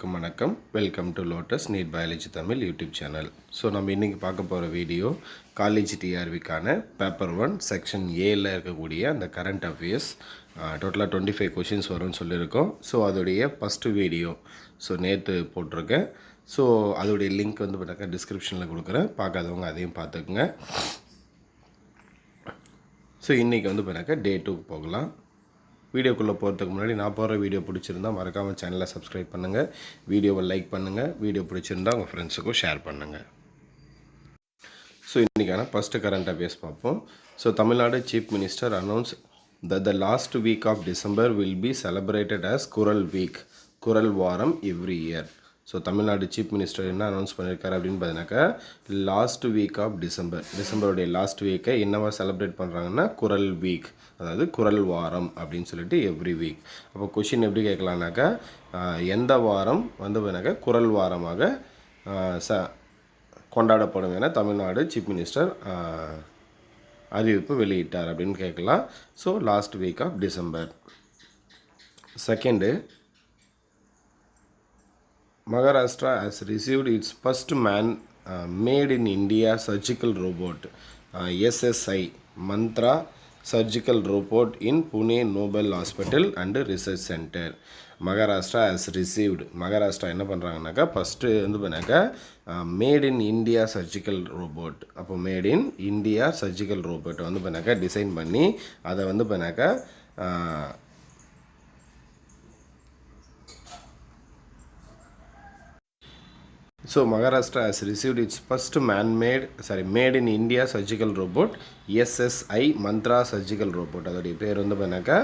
அனைவருக்கும் வணக்கம். Welcome to Lotus NEET biology Tamil YouTube channel. So நம்ம இன்றைக்கி பார்க்க போகிற வீடியோ காலேஜ் டிஆர்விக்கான பேப்பர் 1 செக்ஷன் ஏல இருக்கக்கூடிய அந்த கரண்ட் அஃபேர்ஸ். டோட்டலாக 25 கொஷின்ஸ் வரும்னு சொல்லியிருக்கோம். ஸோ அதோடைய ஃபஸ்ட்டு வீடியோ நேற்று போட்டிருக்கேன். ஸோ அதோடைய லிங்க் வந்து பார்த்தாக்கா டிஸ்கிரிப்ஷனில் கொடுக்குறேன், பார்க்காதவங்க அதையும் பார்த்துக்குங்க. ஸோ இன்றைக்கி வந்து பார்த்தாக்கா டே 2க்கு போகலாம். வீடியோக்குள்ளே போகிறதுக்கு முன்னாடி நான் போகிற வீடியோ பிடிச்சிருந்தால் மறக்காமல் சேனலை சப்ஸ்கிரைப் பண்ணுங்கள், வீடியோவை லைக் பண்ணுங்கள், வீடியோ பிடிச்சிருந்தால் உங்கள் ஃப்ரெண்ட்ஸுக்கும் ஷேர் பண்ணுங்கள். ஸோ இன்றைக்கான ஃபஸ்ட்டு கரண்ட் அஃபேர்ஸ் பார்ப்போம். So Tamil Nadu chief minister announce that the last week of December will be celebrated as குரல் வீக், குரல் வாரம் every year. So Tamil Nadu chief minister என்ன அனௌன்ஸ் பண்ணியிருக்காரு அப்படின்னு பார்த்தீங்கன்னாக்கா, லாஸ்ட் வீக் ஆஃப் டிசம்பருடைய லாஸ்ட் வீக்கை என்னவா செலிப்ரேட் பண்ணுறாங்கன்னா குரல் வீக், அதாவது குரல் வாரம் அப்படின்னு சொல்லிட்டு எவ்ரி வீக். அப்போ கொஷின் எப்படி கேட்கலான்னாக்கா, எந்த வாரம் வந்து பார்த்தீங்கன்னாக்கா குரல் வாரமாக கொண்டாடப்படும் என தமிழ்நாடு சீஃப் மினிஸ்டர் அறிவிப்பு வெளியிட்டார் அப்படின்னு கேட்கலாம். So last week of December. Second, Maharashtra has received its first made in India surgical robot, SSI Mantra surgical robot in Pune Nobel Hospital and Research Center. Maharashtra has received, Maharashtra என்ன பண்ணுறாங்கனாக்கா first வந்து பண்ணாக்கா mat in India surgical robot. அப்போ mat in India surgical ரோபோட்டை வந்து பண்ணாக்கா design பண்ணி அதை வந்து பண்ணாக்கா So Maharashtra has received its first made in India surgical robot, SSI Mantra surgical robot. அதோடைய பேர் வந்து பண்ணாக்கா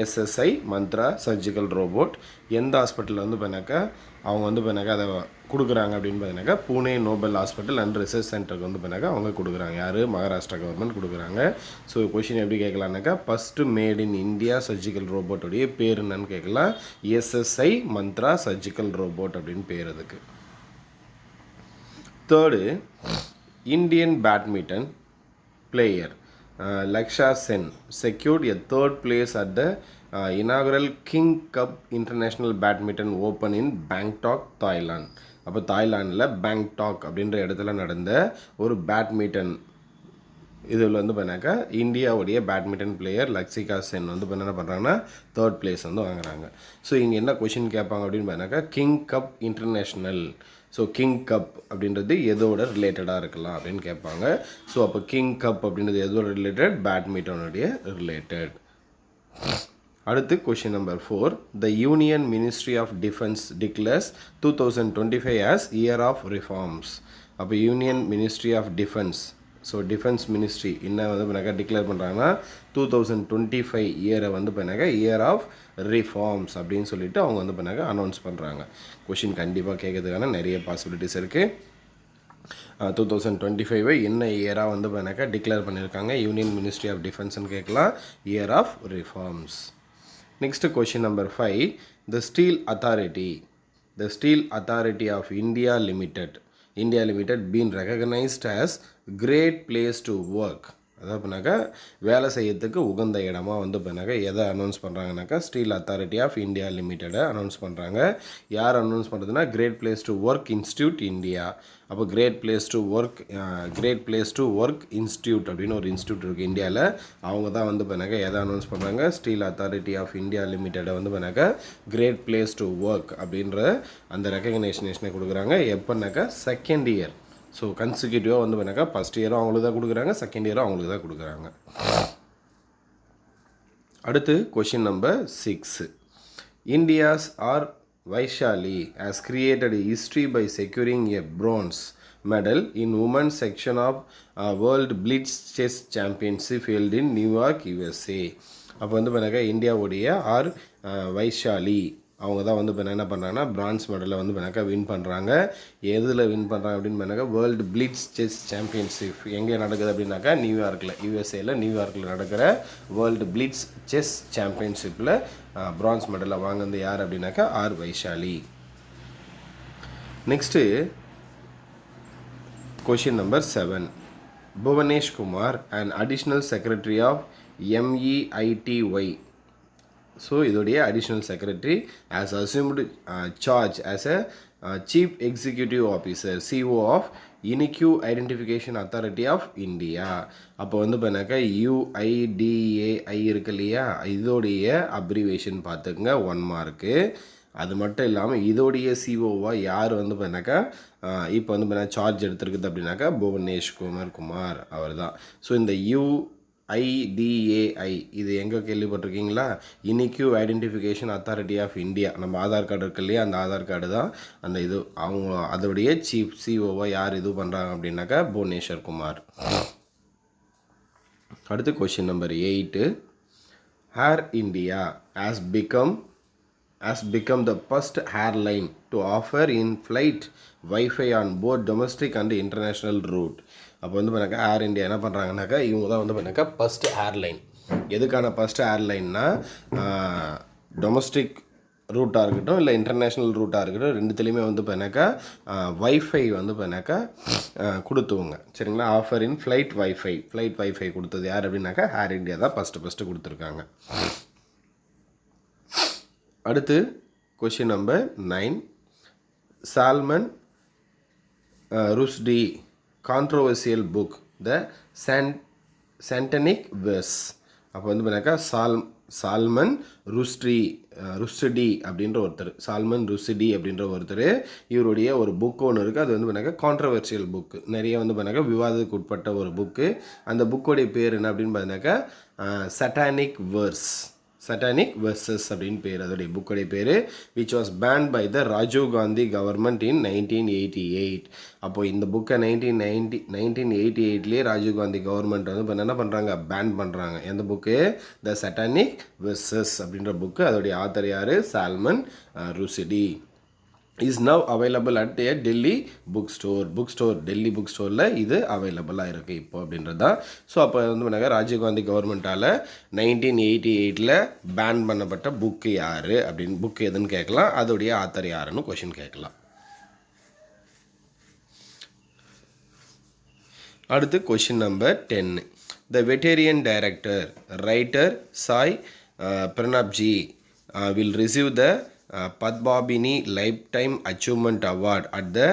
SSI Mantra surgical robot. எந்த ஹாஸ்பிட்டலில் வந்து பண்ணாக்கா அவங்க வந்து பண்ணாக்கா அதை கொடுக்குறாங்க அப்படின்னு பார்த்தீங்கன்னாக்கா Pune Noble hospital and research சென்டருக்கு வந்து பண்ணாக்கா அவங்க கொடுக்குறாங்க. யார்? மகாராஷ்டிரா கவர்மெண்ட் கொடுக்குறாங்க. ஸோ கொஷின் எப்படி கேட்கலான்னாக்கா, first made in India surgical ரோபோட்டோடைய பேர் என்னன்னு கேட்கலாம். SSI Mantra surgical robot அப்படின்னு பேர் அதுக்கு. Third, Indian badminton player Laksha Sen secured a third place at the inaugural King Cup International Badminton Open in Bangkok, Thailand. அப்போ தாய்லாண்டில் பேங்காக் அப்படின்ற இடத்துல நடந்த ஒரு பேட்மிண்டன் இதில் வந்து பண்ணாக்கா இந்தியாவுடைய பேட்மிண்டன் பிளேயர் லக்ஷிகா சென் வந்து என்ன பண்ணுறாங்கன்னா தேர்ட் பிளேஸ் வந்து வாங்குறாங்க. ஸோ இங்கே என்ன கொஷின் கேட்பாங்க அப்படின்னு பண்ணாக்கா, king cup international. So king cup அப்படின்றது எதோட ரிலேட்டடாக இருக்கலாம் அப்படின்னு கேட்பாங்க. ஸோ அப்போ கிங் கப் அப்படின்றது எதோட ரிலேட்டட்? பேட்மிண்டனுடைய ரிலேட்டட். அடுத்து question number 4, the union ministry of defence declares 2025 as year of reforms. அப்போ union ministry of defence, so defence ministry என்ன வந்து பண்ணாக்கா டிக்ளேர் பண்ணுறாங்கன்னா 2025 இயரை வந்து பண்ணாக்கா இயர் ஆஃப் ரிஃபார்ம்ஸ் அப்படின்னு சொல்லிட்டு அவங்க வந்து பண்ணாக்கா அனௌன்ஸ் பண்ணுறாங்க. கொஷின் கண்டிப்பாக கேட்கறதுக்கான நிறைய பாசிபிலிட்டிஸ் இருக்குது. 2025 என்ன இயராக வந்து பண்ணாக்கா டிக்ளேர் பண்ணியிருக்காங்க யூனியன் மினிஸ்ட்ரி ஆஃப் டிஃபென்ஸ்னு கேட்கலாம், year of reforms. Next question number 5, the steel authority of India limited been recognized as great place to work. அதாவது பண்ணாக்கா வேலை செய்யறதுக்கு உகந்த இடமா வந்து பண்ணாக்கா எதை அனௌன்ஸ் பண்ணுறாங்கனாக்கா ஸ்டீல் அத்தாரிட்டி ஆஃப் இந்தியா லிமிட்டடை அனௌன்ஸ் பண்ணுறாங்க. யார் அனௌன்ஸ் பண்ணுறதுனா great place to work institute India. அப்போ great place to work institute அப்படின்னு ஒரு இன்ஸ்டியூட் இருக்குது இந்தியாவில். அவங்க தான் வந்து பண்ணாக்கா எதை அனௌன்ஸ் பண்ணுறாங்க, ஸ்டீல் அத்தாரிட்டி ஆஃப் இந்தியா லிமிட்டடை வந்து பண்ணாக்கா கிரேட் பிளேஸ் டு ஒர்க் அப்படின்ற அந்த ரெக்கக்னேஷனை கொடுக்குறாங்க. எப்போனாக்கா செகண்ட் இயர். ஸோ கன்சிக்யூட்டிவாக வந்து பண்ணாக்கா ஃபஸ்ட் இயரும் அவங்களுக்கு தான் கொடுக்குறாங்க, செகண்ட் இயரும் அவங்களுக்கு தான் கொடுக்குறாங்க. அடுத்து question number 6, India's R Vaishali has created history by securing a bronze medal in women's section of World Blitz Chess Championship held in New York, USA. அப்போ வந்து பண்ணாக்கா இந்தியாவுடைய ஆர் வைஷாலி அவங்க தான் வந்து என்ன பண்ணுறாங்கன்னா பிரான்ஸ் மெடலை வந்து பண்ணாக்கா வின் பண்ணுறாங்க. எதில் வின் பண்ணுறாங்க அப்படின்னு பண்ணாக்கா வேர்ல்டு பிளிட்ஸ் செஸ் சாம்பியன்ஷிப் எங்கே நடக்குது அப்படின்னாக்கா நியூயார்க்கில், யூஎஸ்ஏயில் நியூயார்க்கில் நடக்கிற வேர்ல்டு பிளிட்ஸ் செஸ் சாம்பியன்ஷிப்பில் பிரான்ஸ் மெடலை வாங்கினது யார் அப்படின்னாக்கா R Vaishali. Next question number 7, Bhuvnesh Kumar and additional secretary of MEITY so இதோடைய additional secretary has assumed charge as a chief executive officer CEO of unique identification authority of India. அப்போ வந்து பார்த்தாக்கா UIDAI இருக்கு இல்லையா, இதோடைய அப்ரிவேஷன் பார்த்துக்குங்க, 1 மார்க்கு. அது மட்டும் இல்லாமல் இதோடைய சிஓவாக யார் வந்து பார்த்தாக்கா இப்போ வந்து பார்த்தீங்கன்னா சார்ஜ் எடுத்துருக்குது அப்படின்னாக்கா புவனேஷ் குமார் அவர் தான். ஸோ இந்த UIDAI இது எங்கே கேள்விப்பட்டிருக்கீங்களா? Unique identification authority of India. நம்ம ஆதார் கார்டு இருக்கு இல்லையா, அந்த ஆதார் கார்டு தான் அந்த இது. அவங்க அதோடைய சீஃப் சிஓவாக யார் இது பண்ணுறாங்க அப்படின்னாக்கா புவனேஸ்வர் குமார். அடுத்து question number 8. Air India has become the first airline to offer in-flight Wi-Fi on both domestic and international route. அப்போ வந்து பண்ணாக்கா ஏர் இந்தியா என்ன பண்ணுறாங்கனாக்கா இவங்க தான் வந்து பண்ணாக்கா ஃபஸ்ட் ஏர்லைன். எதுக்கான ஃபஸ்ட் ஏர்லைன்னா டொமஸ்டிக் ரூட்டாக இருக்கட்டும் இல்லை இன்டர்நேஷ்னல் ரூட்டாக இருக்கட்டும், ரெண்டுத்துலேயுமே வந்து பண்ணாக்கா வைஃபை வந்து பண்ணாக்கா கொடுத்துவங்க. சரிங்களா? ஆஃபர் இன் ஃப்ளைட் வைஃபை கொடுத்தது யார் அப்படின்னாக்கா ஏர் இந்தியா தான் ஃபஸ்ட்டு கொடுத்துருக்காங்க. அடுத்து question number 9. Salman Rushdie controversial book the Satanic verses. அப்போ வந்து பார்த்தாக்கா சால்மன் ருஷ்டி அப்படின்ற ஒருத்தர் இவருடைய ஒரு புக்கு ஒன்று இருக்குது. அது வந்து பார்த்தாக்கா கான்ட்ரவர்சியல் புக்கு, நிறைய வந்து பார்த்தாக்கா விவாதத்துக்கு உட்பட்ட ஒரு புக்கு. அந்த புக்கோடைய பேர் என்ன அப்படின்னு பார்த்தாக்கா சட்டானிக் வெர்சஸ் அப்படின்னு பேர் அதோடைய புக்கோடைய பேர், which was ban by the Rajiv Gandhi government in 1988. அப்போது இந்த புக்கை 1988லேயே ராஜீவ் காந்தி கவர்மெண்ட் வந்து என்ன பண்ணுறாங்க, பேன் பண்ணுறாங்க. எந்த புக்கு? த சட்டானிக் வெர்சஸ் அப்படின்ற புக்கு. அதோடைய ஆத்தர் யார்? Salmon Rushdie. Is now available at A Delhi book store Delhi book ஸ்டோரில் இது அவைலபிளாக இருக்குது இப்போ அப்படின்றது தான். ஸோ அப்போ வந்து பண்ணாங்க ராஜீவ்காந்தி கவர்மெண்ட்டால் 1988 பேன் பண்ணப்பட்ட புக்கு யார் அப்படின்னு, புக்கு எதுன்னு கேட்கலாம், அதோடைய ஆத்தர் யாருன்னு கொஷின் கேட்கலாம். அடுத்து question number 10. The veteran director writer Sai பிரணப்ஜி will receive the Padmabini Lifetime Achievement Award at the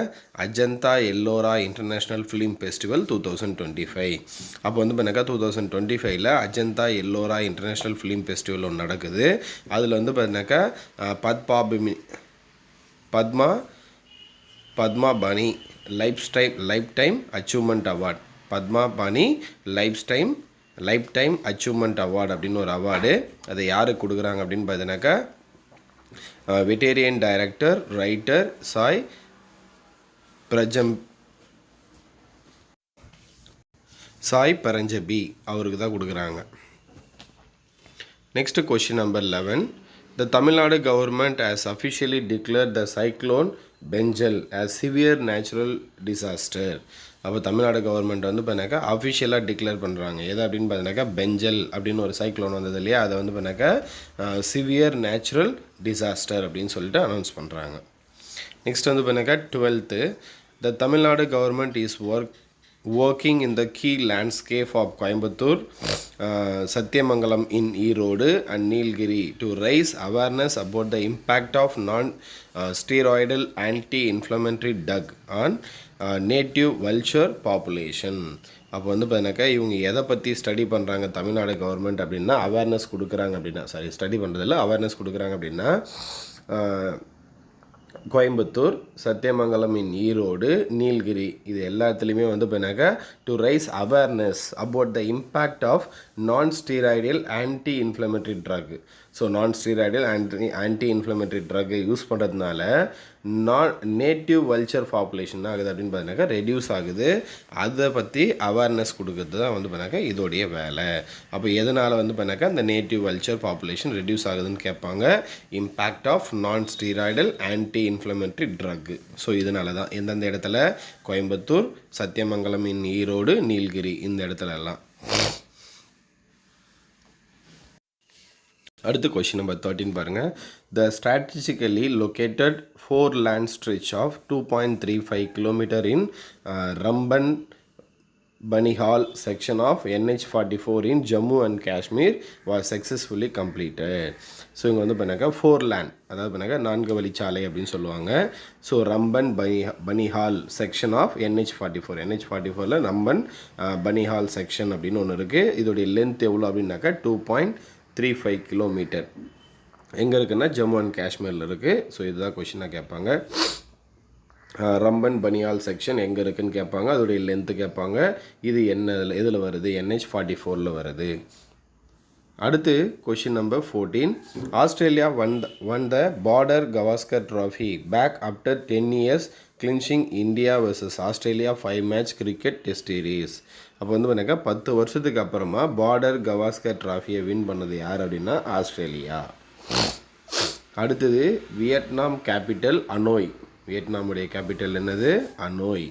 Ajanta Ellora International Film Festival 2025. அப்போ வந்து பண்ணாக்கா 2025 Ajanta Ellora international film festival ஒன்று நடக்குது. அதில் வந்து பார்த்தினாக்கா Padmapani lifetime achievement award, Padmapani lifetime achievement award அப்படின்னு ஒரு அவார்டு. அதை யாருக்கு கொடுக்குறாங்க அப்படின்னு பார்த்தீங்கன்னாக்கா veteran director writer Sai Paranjpye அவருக்கு தான் கொடுக்குறாங்க. Next question number 11. The Tamil Nadu government has officially declared the cyclone Fengal as severe natural disaster. அப்போ தமிழ்நாடு கவர்மெண்ட் வந்து பண்ணாக்கா அஃபிஷியலாக டிக்ளேர் பண்ணுறாங்க. எது அப்படின்னு பார்த்தீங்கன்னாக்கா பெஞ்சல் அப்படின்னு ஒரு சைக்ளோன் வந்தது இல்லையா, அதை வந்து பண்ணாக்கா சிவியர் நேச்சுரல் டிசாஸ்டர் அப்படின்னு சொல்லிட்டு அனௌன்ஸ் பண்ணுறாங்க. நெக்ஸ்ட் வந்து பண்ணாக்கா 12th. The Tamil Nadu government is working in the key landscape of Coimbatore, Satyamangalam in Erode and Nilgiri to raise awareness about the impact of non-steroidal anti-inflammatory drug on native vulture population. அப்போ வந்து பார்த்தீங்கன்னாக்கா இவங்க எதை பற்றி study பண்ணுறாங்க Tamil Nadu government அப்படின்னா, awareness கொடுக்குறாங்க அப்படின்னா, ஸ்டடி பண்ணுறதில்ல, அவேர்னஸ் கொடுக்குறாங்க அப்படின்னா கோயம்புத்தூர், சத்தியமங்கலம் இன் ஈரோடு, நீல்கிரி இது எல்லாத்துலேயுமே வந்து பார்த்தீங்கன்னாக்கா to raise awareness about the impact of nonsteroidal anti inflammatory drug. So nonsteroidal anti inflammatory drug use பண்ணுறதுனால நேட்டிவ் வல்ச்சர் பாப்புலேஷன் ஆகுது அப்படின்னு பார்த்தீங்கன்னாக்கா ரெடியூஸ் ஆகுது. அதை பற்றி அவேர்னஸ் கொடுக்கறது தான் வந்து பார்த்தீங்கன்னாக்கா இதோடைய வேலை. அப்போ எதனால் வந்து பார்த்தீங்கன்னாக்கா இந்த நேட்டிவ் வல்ச்சர் பாப்புலேஷன் ரெடியூஸ் ஆகுதுன்னு கேட்பாங்க. Impact of nonsteroidal anti inflammatory drug. So இதனால தான் எந்தெந்த இடத்துல கோயம்புத்தூர், சத்தியமங்கலம் இன் ஈரோடு, நீல்கிரி இந்த இடத்துல எல்லாம். அடுத்து கொஷின் நம்பர் 13 பாருங்கள். The strategically located 4 lane stretch of 2.35 km in Banihal section of NH44 in Jammu and Kashmir was successfully completed. So இங்கே வந்து பண்ணாக்கா 4 லேண்ட், அதாவது பண்ணாக்கா 4 வழிச்சாலை அப்படின்னு சொல்லுவாங்க. So Ramban Banihal section of NH44ல் ரம்பன் பனிஹால் செக்ஷன் அப்படின்னு ஒன்று இருக்குது. இதோடைய லென்த் எவ்வளோ அப்படின்னாக்கா 2.35 கிலோமீட்டர். எங்கே இருக்குன்னா ஜம்மு அண்ட் காஷ்மீரில் இருக்குது. ஸோ இதுதான் கொஷினாக கேட்பாங்க. ரம்பன் பனியால் செக்ஷன் எங்கே இருக்குதுன்னு கேட்பாங்க, அதோடைய லென்த்து கேட்பாங்க. இது என்ன எதில் வருது, NH44ல் வருது. அடுத்து question number 14. Australia won the Border Gavaskar trophy back after 10 years clinching India vs Australia 5 match cricket test series. அப்போ வந்து பண்ணாக்கா 10 வருஷத்துக்கு அப்புறமா பார்டர் கவாஸ்கர் ட்ராஃபியை வின் பண்ணது யார் அப்படின்னா ஆஸ்திரேலியா. அடுத்தது வியட்நாம் கேபிட்டல் அனோய். வியட்நாமுடைய கேபிட்டல் என்னது, Hanoi.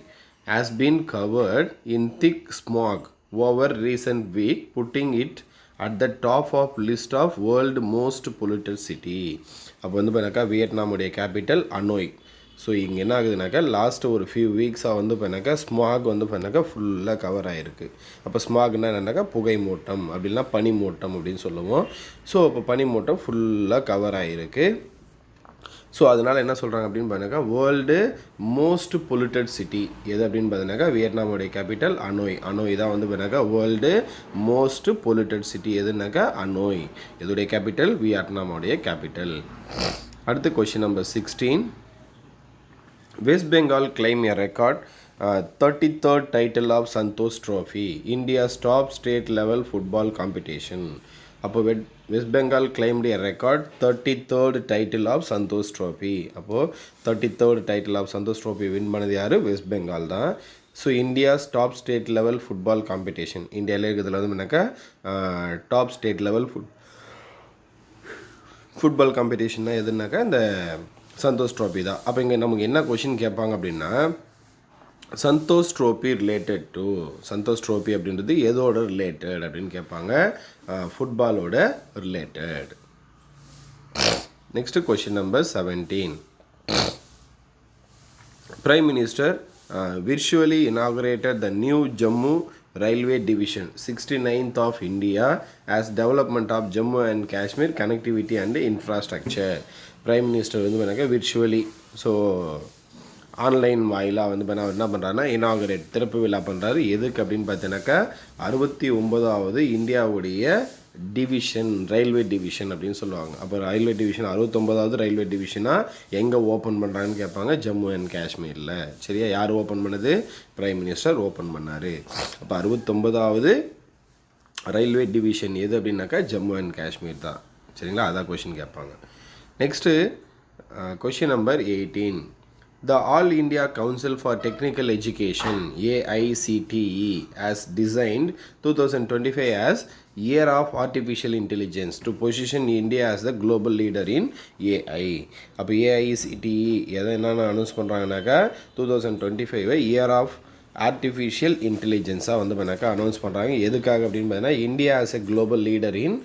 Has been covered in thick smog over recent week putting it at the top of list of world most polluted city. அப்போ வந்து பார்த்தாக்கா வியட்நாமுடைய கேபிட்டல் அனோய். ஸோ இங்கே என்ன ஆகுதுனாக்கா லாஸ்ட்டு ஒரு ஃபியூ வீக்ஸாக வந்து பண்ணாக்கா ஸ்மாக் வந்து பண்ணாக்கா ஃபுல்லாக கவர் ஆகிருக்கு. அப்போ ஸ்மாக்னா என்னன்னாக்கா புகை மூட்டம் அப்படின்னா பனி மூட்டம் அப்படின்னு சொல்லுவோம். ஸோ இப்போ பனி மூட்டம் ஃபுல்லாக கவர் ஆகிருக்கு. ஸோ அதனால் என்ன சொல்கிறாங்க அப்படின்னு பார்த்தீங்கன்னாக்கா வேர்ல்டு மோஸ்ட் பொல்யூட்டட் சிட்டி எது அப்படின்னு பார்த்தீங்கன்னாக்கா வியட்நாமுடைய கேபிட்டல் அனோய். அனோய் தான் வந்து பார்த்தீங்கன்னாக்கா வேர்ல்டு மோஸ்ட் பொல்யூட்டட் சிட்டி எதுனாக்கா அனோய். இதோடைய கேபிட்டல் வியட்நாமுடைய கேபிட்டல். அடுத்து question number 16. West Bengal claim a record 33rd title of Santosh trophy, India's top state level football competition. அப்போ West Bengal claimed a record 33rd title of Santosh trophy. அப்போது 33rd title of Santosh trophy win பண்ணது யார், West Bengal தான். So India's top state level football competition, இந்தியாவில் இருக்கிறதுல வந்து என்னக்கா top state level football காம்படிஷன்னா எதுனாக்கா இந்த சந்தோஷ் ட்ராஃபி தான். அப்போ இங்கே நமக்கு என்ன கொஷின் கேட்பாங்க அப்படின்னா Santosh trophy related to, Santosh trophy அப்படின்றது எதோட ரிலேட்டட் அப்படின்னு கேட்பாங்க, ஃபுட்பாலோட related. Next question number 17. Prime Minister virtually inaugurated the new Jammu Railway Division 69th of India as development of Jammu and Kashmir connectivity and infrastructure. Prime Minister வந்து பண்ணாக்க virtually, so online வாயிலாக வந்து பண்ண என்ன பண்ணுறாருன்னா இனாகரேட் திறப்பு விழா பண்ணுறாரு. எதுக்கு அப்படின்னு பார்த்தீங்கன்னாக்கா 69வது இந்தியாவுடைய டிவிஷன், ரயில்வே டிவிஷன் அப்படின்னு சொல்லுவாங்க. அப்போ ரயில்வே டிவிஷன் 69வது ரயில்வே டிவிஷனாக எங்கே ஓப்பன் பண்ணுறாங்கன்னு கேட்பாங்க, ஜம்மு அண்ட் காஷ்மீரில். சரியா, யார் ஓப்பன் பண்ணது, பிரைம் மினிஸ்டர் ஓப்பன் பண்ணார். அப்போ 69வது ரயில்வே டிவிஷன் எது அப்படின்னாக்கா ஜம்மு அண்ட் காஷ்மீர் தான். சரிங்களா, அதான் கொஷின் கேட்பாங்க. Next question number 18. The All India Council for Technical Education AICTE has designed 2025 as Year of Artificial Intelligence to position India as the global leader in AI. அப்போ AICTE எதை என்னென்ன announce பண்ணுறாங்கனாக்கா 2025 year of artificial இன்டெலிஜென்ஸாக வந்து பண்ணாக்கா announce பண்ணுறாங்க. எதுக்காக அப்படின்னு பார்த்தீங்கன்னா India as a global leader in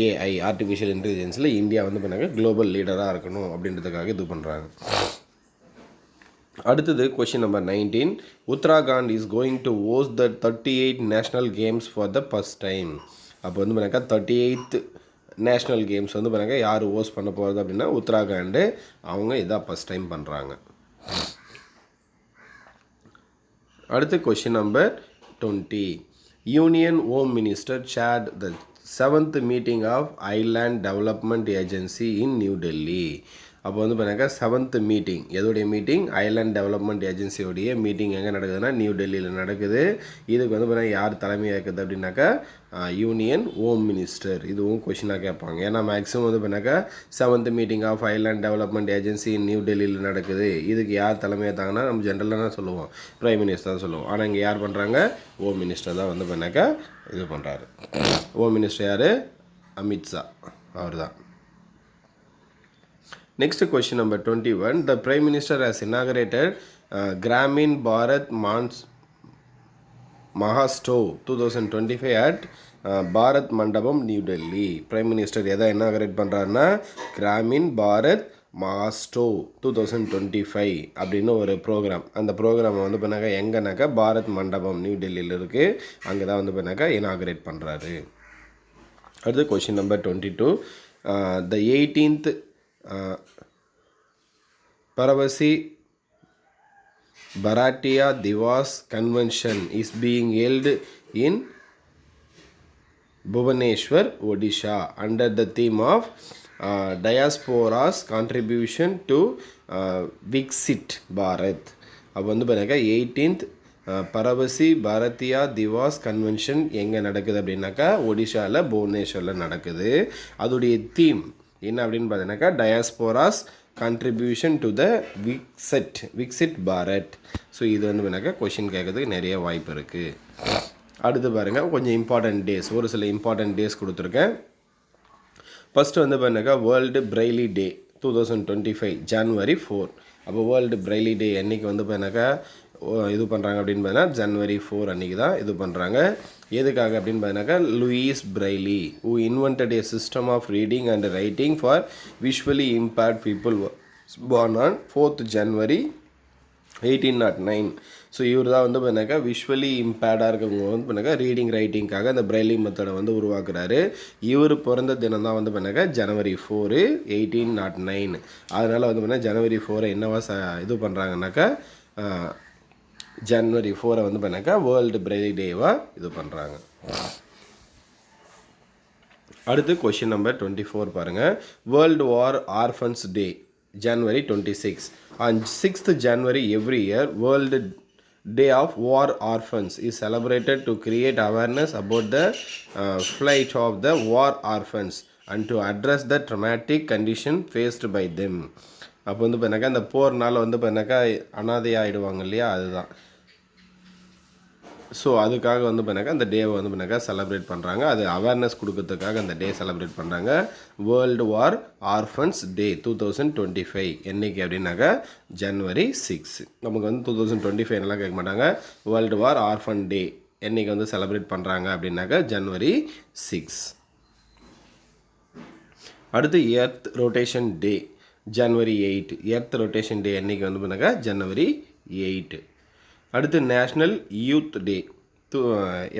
AI, artificial இன்டெலிஜென்ஸில் இந்தியா வந்து பண்ணாக்கா குளோபல் லீடராக இருக்கணும் அப்படின்றதுக்காக இது பண்ணுறாங்க. அடுத்தது question number 19. Uttarakhand is going to host the 38 national games for the first time. அப்போ வந்து பண்ணாக்கா 38th நேஷ்னல் கேம்ஸ் வந்து பண்ணாக்கா யார் ஹோஸ்ட் பண்ண போகிறது அப்படின்னா உத்தராகண்டு. அவங்க இதான் ஃபஸ்ட் டைம் பண்ணுறாங்க. அடுத்து question number 20. Union home minister said the 7th meeting of island development agency in New Delhi. அப்போ வந்து பார்த்தாக்கா 7th மீட்டிங் எதோடைய மீட்டிங், ஐலாண்ட் டெவலப்மெண்ட் ஏஜென்சியோடைய மீட்டிங் எங்கே நடக்குதுன்னா நியூ டெல்லியில் நடக்குது. இதுக்கு வந்து பார்த்தீங்கன்னா யார் தலைமையாக இருக்குது அப்படின்னாக்கா யூனியன் ஹோம் மினிஸ்டர். இதுவும் கொஷினாக கேட்பாங்க. ஏன்னா மேக்ஸிமம் வந்து பார்த்தாக்கா 7th meeting of island development agency new டெல்லியில் நடக்குது. இதுக்கு யார் தலைமையாக தாங்கன்னா நம்ம ஜென்ரலாக தான் சொல்லுவோம், பிரைம் மினிஸ்டர் தான் சொல்லுவோம். ஆனால் இங்கே யார் பண்ணுறாங்க, ஹோம் மினிஸ்டர் தான் வந்து பார்த்தாக்கா இது பண்ணுறாரு. ஹோம் மினிஸ்டர் யார், அமித்ஷா அவர் தான். Next question number 21. The Prime Minister has inaugurated Gramin Bharat Mahastov 2025 at Bharat மண்டபம் நியூ டெல்லி. பிரைம் மினிஸ்டர் எதை இனாகரேட் பண்ணுறாருன்னா கிராமின் பாரத் மாஸ்டோ 2025 அப்படின்னு ஒரு ப்ரோக்ராம். அந்த ப்ரோக்ராமை வந்து பண்ணாக்கா எங்கேனாக்கா பாரத் மண்டபம் நியூ டெல்லியில் இருக்குது. அங்கே தான் வந்து பண்ணாக்கா இனாகரேட் பண்ணுறாரு. அடுத்து question number 22. The 18th பரவசி Bharatiya Divas Convention is being held in Bhubaneswar, Odisha under the theme of Diaspora's contribution to Viksit Bharat. அப்போ வந்து பார்த்தீங்கன்னா 18th பரவசி பாரதியா திவாஸ் கன்வென்ஷன் எங்கே நடக்குது அப்படின்னாக்கா ஒடிஷாவில் புவனேஸ்வரில் நடக்குது. அதோடைய தீம் என்ன அப்படின்னு பார்த்தீங்கன்னாக்கா டயாஸ்போராஸ் contribution to the Viksit Bharat. So இது வந்து வேணாக்கா கொஷின் கேட்கறதுக்கு நிறைய வாய்ப்பு இருக்குது. அடுத்து பாருங்கள், கொஞ்சம் இம்பார்ட்டன்ட் டேஸ், ஒரு சில இம்பார்ட்டன்ட் டேஸ் கொடுத்துருக்கேன். ஃபஸ்ட்டு வந்து பாருங்கக்கா வேர்ல்டு பிரெய்லி டே 2025 January 4. அப்போ வேர்ல்டு பிரெய்லி டே அன்றைக்கி வந்து பாருங்கக்கா இது பண்ணுறாங்க அப்படின்னு பார்த்தீங்கன்னா January 4 அன்றைக்கி தான் இது பண்ணுறாங்க. எதுக்காக அப்படின்னு பார்த்தீங்கன்னாக்கா Louis Braille who invented a system of reading and writing for visually impaired people was born on 4th January 1809. So இவர் தான் வந்து பார்த்தீங்கன்னாக்கா விஷுவலி இம்பேர்டாக இருக்கவங்க வந்து பண்ணாக்கா ரீடிங் ரைட்டிங்காக அந்த பிரெய்லி மெத்தடை வந்து உருவாக்குறாரு. இவர் பிறந்த தினம் தான் வந்து பண்ணாக்கா January 4, 1809. அதனால் வந்து பார்த்தீங்கன்னா January 4 என்னவா இது பண்ணுறாங்கனாக்கா January 4 வந்து பண்ணாக்கா வேர்ல்டு பிரெய்லி டேவாக இது பண்ணுறாங்க. அடுத்து கொஷின் நம்பர் 24 பாருங்கள். World war orphans day January 26. On 6th January every year, World Day of War Orphans is celebrated to create awareness about the plight of the war orphans and to address the traumatic condition faced by them. அப்போ வந்து பண்ணாக்கா அந்த போர்னால் வந்து பண்ணாக்கா அனாதையாகிடுவாங்க இல்லையா, அதுதான். So அதுக்காக வந்து பண்ணாக்கா அந்த டேவை வந்து பண்ணாக்கா செலிப்ரேட் பண்ணுறாங்க. அது அவேர்னஸ் கொடுக்கறதுக்காக அந்த டே செலிப்ரேட் பண்ணுறாங்க. வேர்ல்டு வார் ஆர்ஃபன்ஸ் டே 2025 என்றைக்கு அப்படின்னாக்கா January 6. நமக்கு வந்து 2025 எல்லாம் கேட்க மாட்டாங்க. வேர்ல்டு வார் ஆர்ஃபன் டே என்றைக்கு வந்து செலிப்ரேட் பண்ணுறாங்க அப்படின்னாக்கா January 6. அடுத்து எர்த் ரொட்டேஷன் டே January 8. எர்த் ரொட்டேஷன் டே என்றைக்கு வந்து பண்ணாக்கா January 8. அடுத்து நேஷ்னல் யூத் டே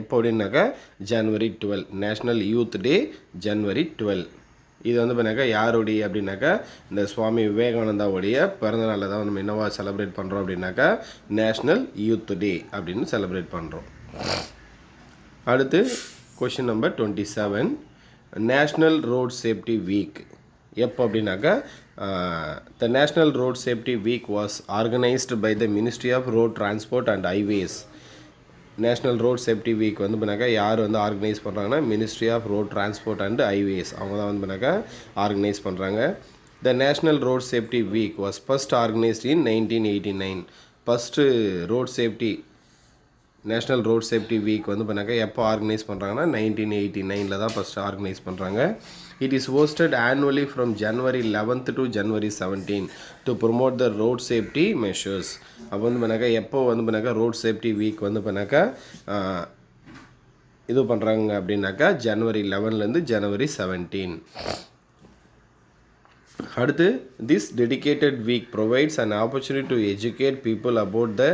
எப்போ அப்படின்னாக்கா January 12. National youth day January 12. இது வந்து பண்ணாக்கா யாருடைய அப்படின்னாக்கா இந்த சுவாமி விவேகானந்தாவுடைய பிறந்தநாளில் தான் நம்ம என்னவா செலிப்ரேட் பண்ணுறோம் அப்படின்னாக்கா நேஷ்னல் யூத் டே அப்படின்னு செலிப்ரேட் பண்ணுறோம். அடுத்து question number 27. National road safety week எப்போ அப்படின்னாக்கா the National Road Safety Week was organized by the Ministry of Road Transport and Highways. National road safety week வந்து பண்ணாக்கா யார் வந்து ஆர்கனைஸ் பண்ணுறாங்கன்னா ministry of road transport and highways, அவங்க தான் வந்து பண்ணாக்கா ஆர்கனைஸ் பண்ணுறாங்க. The national road safety week was first organised in 1989. First road safety national road safety week வந்து பண்ணாக்கா எப்போ ஆர்கனைஸ் பண்ணுறாங்கன்னா 1989 தான் ஃபஸ்ட்டு ஆர்கனைஸ் பண்ணுறாங்க. It is hosted annually from January 11th to January 17 to promote the road safety measures. அப்போ வந்து பண்ணாக்கா எப்போ வந்து பண்ணாக்கா ரோட் சேஃப்டி வீக் வந்து பண்ணாக்கா இது பண்ணுறாங்க அப்படின்னாக்கா January 11லேருந்து January 17. அடுத்து this dedicated week provides an opportunity to educate people about the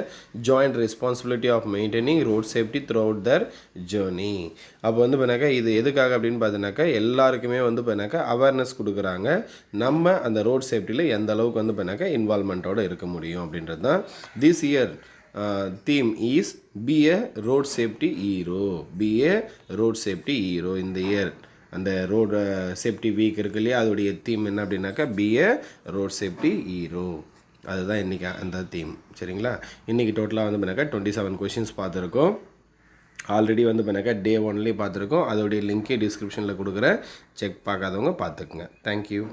joint responsibility of maintaining road safety throughout their journey. அப்போ வந்து பண்ணாக்கா இது எதுக்காக அப்படின்னு பார்த்தீங்கன்னாக்கா எல்லாருக்குமே வந்து பண்ணாக்கா அவேர்னஸ் கொடுக்குறாங்க. நம்ம அந்த ரோட் சேஃப்டியில் எந்த அளவுக்கு வந்து பண்ணாக்கா இன்வால்மெண்ட்டோடு இருக்க முடியும் அப்படின்றது தான். This year theme is be a road safety hero. Be a road safety hero இந்த இயர். அந்த ரோடு சேஃப்டி வீக் இருக்கு இல்லையா, அதோடைய தீம் என்ன அப்படின்னாக்கா B A road safety hero. அதுதான் இன்றைக்கி அந்த தீம். சரிங்களா, இன்றைக்கி டோட்டலாக வந்து பண்ணாக்கா 27 கொஷின்ஸ் பார்த்துருக்கோம். ஆல்ரெடி வந்து பண்ணாக்கா டே 1லேயே பார்த்துருக்கோம். அதோடைய லிங்க்கே டிஸ்கிரிப்ஷனில் கொடுக்குறேன், செக் பார்க்காதவங்க பார்த்துக்குங்க. தேங்க்யூ.